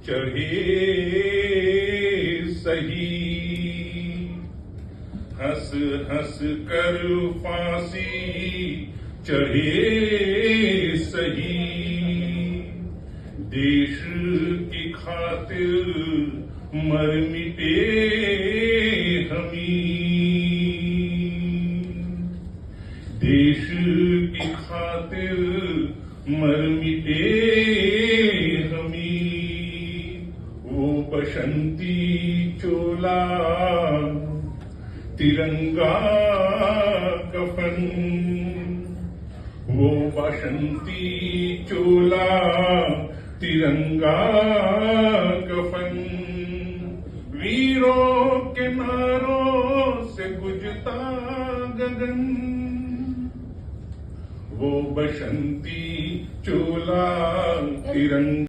चढ़े सही, हंस हंस कर फांसी चढ़े सही। देश की खातिर मर मिटे हमी, देश की खातिर मर मिटे हमी। वो बसंती चोला तिरंगा कफन, वो बसंती चोला तिरंगा कफन। वीरों के नारों से गुजता गगन, वो बसंती चोला तिरंगा।